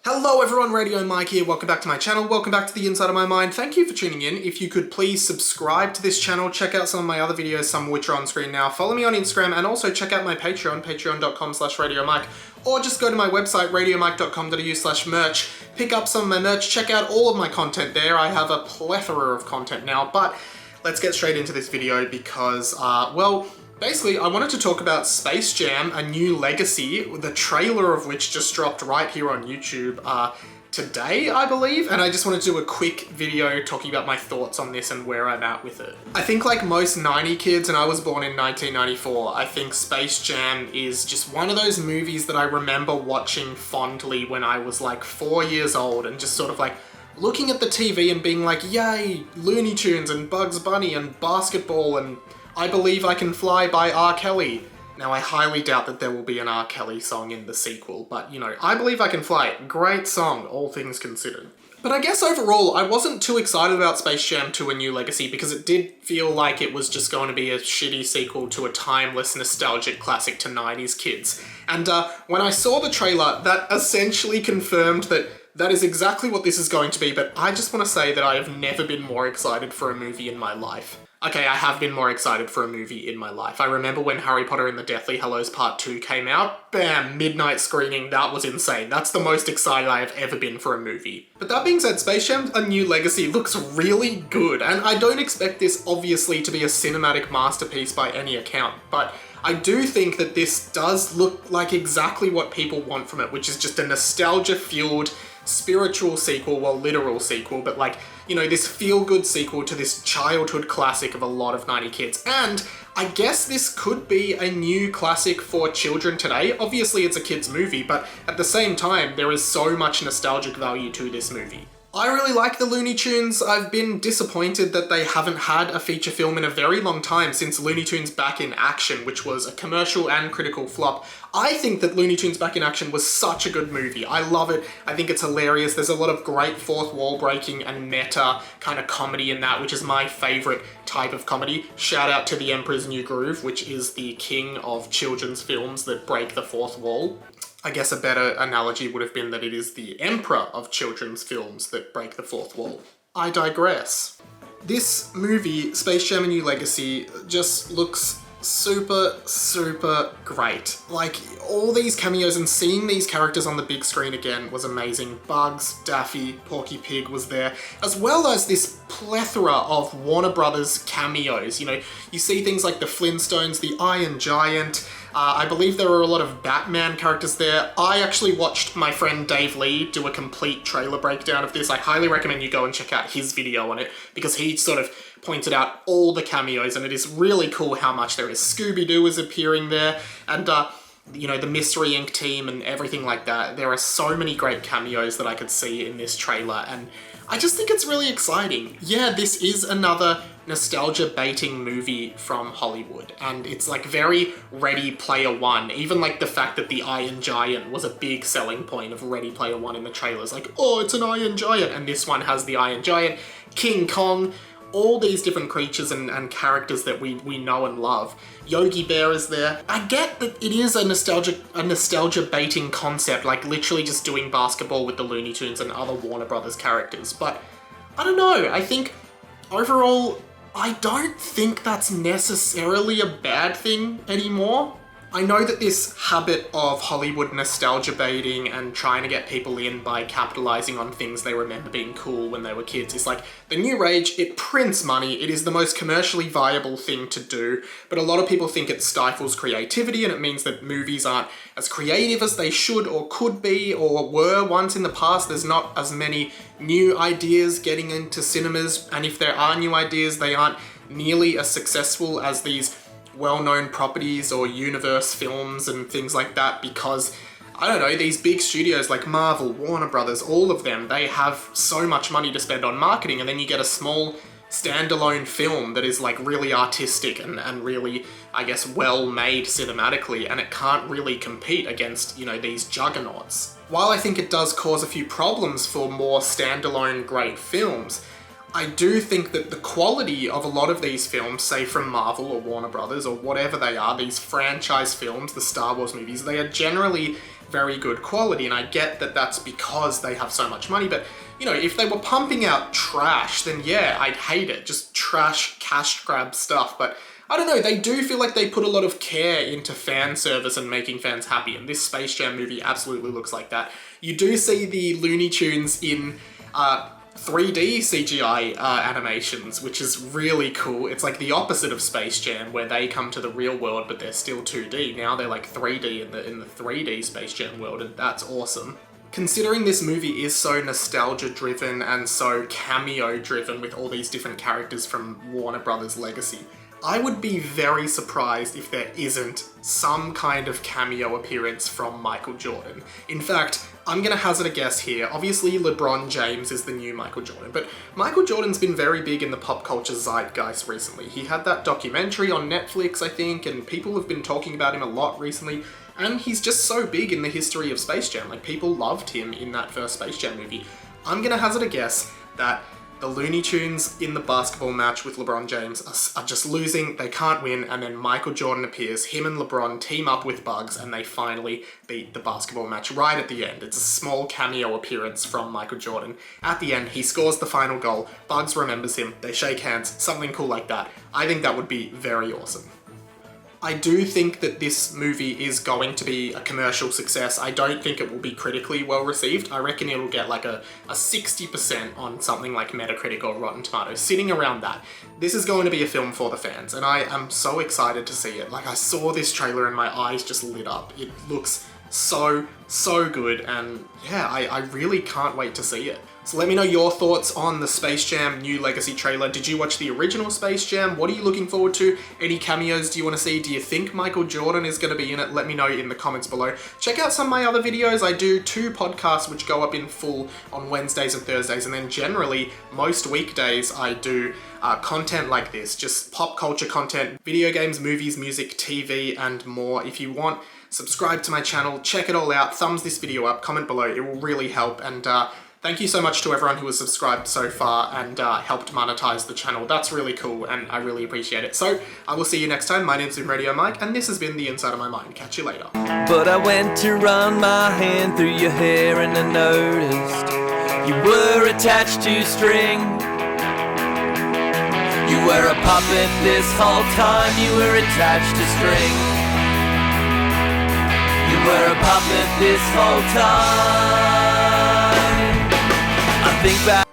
Hello everyone, Radio Mike here, welcome back to my channel, welcome back to the inside of my mind. Thank you for tuning in. If you could please subscribe to this channel, check out some of my other videos, some of which are on screen now. Follow me on Instagram and also check out my Patreon, patreon.com/RadioMike, or just go to my website, radiomike.com.au/merch, pick up some of my merch, check out all of my content there. I have a plethora of content now, but let's get straight into this video because, basically, I wanted to talk about Space Jam: A New Legacy, the trailer of which just dropped right here on YouTube today, I believe, and I just wanted to do a quick video talking about my thoughts on this and where I'm at with it. I think like most 90 kids, and I was born in 1994, I think Space Jam is just one of those movies that I remember watching fondly when I was like 4 years old and just sort of like looking at the TV and being like, yay, Looney Tunes and Bugs Bunny and basketball and I Believe I Can Fly by R. Kelly. Now, I highly doubt that there will be an R. Kelly song in the sequel, but, you know, I Believe I Can Fly, great song, all things considered. But I guess overall, I wasn't too excited about Space Jam 2: A New Legacy because it did feel like it was just going to be a shitty sequel to a timeless, nostalgic classic to 90s kids. And when I saw the trailer, that essentially confirmed that that is exactly what this is going to be, but I just want to say that I have never been more excited for a movie in my life. Okay, I have been more excited for a movie in my life. I remember when Harry Potter and the Deathly Hallows Part 2 came out, bam, midnight screening, that was insane. That's the most excited I have ever been for a movie. But that being said, Space Jam: A New Legacy looks really good, and I don't expect this obviously to be a cinematic masterpiece by any account, but I do think that this does look like exactly what people want from it, which is just a nostalgia-fueled spiritual sequel, well, literal sequel, but like, you know, this feel-good sequel to this childhood classic of a lot of 90 kids. And I guess this could be a new classic for children today. Obviously, it's a kid's movie, but at the same time, there is so much nostalgic value to this movie. I really like the Looney Tunes. I've been disappointed that they haven't had a feature film in a very long time since Looney Tunes Back in Action, which was a commercial and critical flop. I think that Looney Tunes Back in Action was such a good movie. I love it. I think it's hilarious. There's a lot of great fourth wall breaking and meta kind of comedy in that, which is my favorite type of comedy. Shout out to The Emperor's New Groove, which is the king of children's films that break the fourth wall. I guess a better analogy would have been that it is the emperor of children's films that break the fourth wall. I digress. This movie, Space Jam: A New Legacy, just looks super great. Like, all these cameos and seeing these characters on the big screen again was amazing. Bugs, Daffy, Porky Pig was there, as well as this plethora of Warner Brothers cameos. You know, you see things like the Flintstones, the Iron Giant, I believe there were a lot of Batman characters there. I actually watched my friend Dave Lee do a complete trailer breakdown of this. I highly recommend you go and check out his video on it because he sort of pointed out all the cameos and it is really cool how much there is. Scooby-Doo is appearing there and you know, the Mystery Inc. team and everything like that. There are so many great cameos that I could see in this trailer and I just think it's really exciting. Yeah, this is another nostalgia baiting movie from Hollywood and it's like very Ready Player One. Even like the fact that the Iron Giant was a big selling point of Ready Player One in the trailers. Like, oh, it's an Iron Giant, and this one has the Iron Giant, King Kong, all these different creatures and characters that we know and love. Yogi Bear is there. I get that it is a nostalgia baiting concept, like literally just doing basketball with the Looney Tunes and other Warner Brothers characters, but I don't know, I think overall, I don't think that's necessarily a bad thing anymore. I know that this habit of Hollywood nostalgia baiting and trying to get people in by capitalizing on things they remember being cool when they were kids is like the new rage. It prints money. It is the most commercially viable thing to do, but a lot of people think it stifles creativity and it means that movies aren't as creative as they should or could be or were once in the past. There's not as many new ideas getting into cinemas, and if there are new ideas, they aren't nearly as successful as these well-known properties or universe films and things like that because, I don't know, these big studios like Marvel, Warner Brothers, all of them, they have so much money to spend on marketing, and then you get a small standalone film that is like really artistic and really, I guess, well-made cinematically, and it can't really compete against, you know, these juggernauts. While I think it does cause a few problems for more standalone great films, I do think that the quality of a lot of these films, say from Marvel or Warner Brothers or whatever they are, these franchise films, the Star Wars movies, they are generally very good quality, and I get that that's because they have so much money, but you know, if they were pumping out trash, then yeah, I'd hate it. Just trash, cash grab stuff. But I don't know, they do feel like they put a lot of care into fan service and making fans happy, and this Space Jam movie absolutely looks like that. You do see the Looney Tunes in 3D CGI animations, which is really cool. It's like the opposite of Space Jam, where they come to the real world, but they're still 2D. Now they're like 3D in the 3D Space Jam world, and that's awesome. Considering this movie is so nostalgia-driven and so cameo-driven with all these different characters from Warner Brothers' legacy, I would be very surprised if there isn't some kind of cameo appearance from Michael Jordan. In fact, I'm gonna hazard a guess here. Obviously, LeBron James is the new Michael Jordan, but Michael Jordan's been very big in the pop culture zeitgeist recently. He had that documentary on Netflix, I think, and people have been talking about him a lot recently. And he's just so big in the history of Space Jam. Like, people loved him in that first Space Jam movie. I'm gonna hazard a guess that the Looney Tunes in the basketball match with LeBron James are just losing, they can't win, and then Michael Jordan appears, him and LeBron team up with Bugs, and they finally beat the basketball match right at the end. It's a small cameo appearance from Michael Jordan. At the end, he scores the final goal, Bugs remembers him, they shake hands, something cool like that. I think that would be very awesome. I do think that this movie is going to be a commercial success. I don't think it will be critically well received. I reckon it'll get like a 60% on something like Metacritic or Rotten Tomatoes, sitting around that. This is going to be a film for the fans, and I am so excited to see it. Like, I saw this trailer and my eyes just lit up. It looks so good, and yeah, I really can't wait to see it. So let me know your thoughts on the Space Jam New Legacy trailer. Did you watch the original Space Jam? What are you looking forward to? Any cameos do you want to see? Do you think Michael Jordan is going to be in it? Let me know in the comments below. Check out some of my other videos. I do 2 podcasts which go up in full on Wednesdays and Thursdays, and then generally most weekdays I do content like this, just pop culture content, video games, movies, music, TV, and more. If you want, subscribe to my channel, check it all out, thumbs this video up, comment below, it will really help, and thank you so much to everyone who has subscribed so far and helped monetize the channel. That's really cool, and I really appreciate it. So, I will see you next time. My name's Zoom Radio Mike, and this has been The Inside of My Mind. Catch you later. But I went to run my hand through your hair and I noticed you were attached to string. You were a puppet this whole time, you were attached to string. You were a puppet this whole time. I think back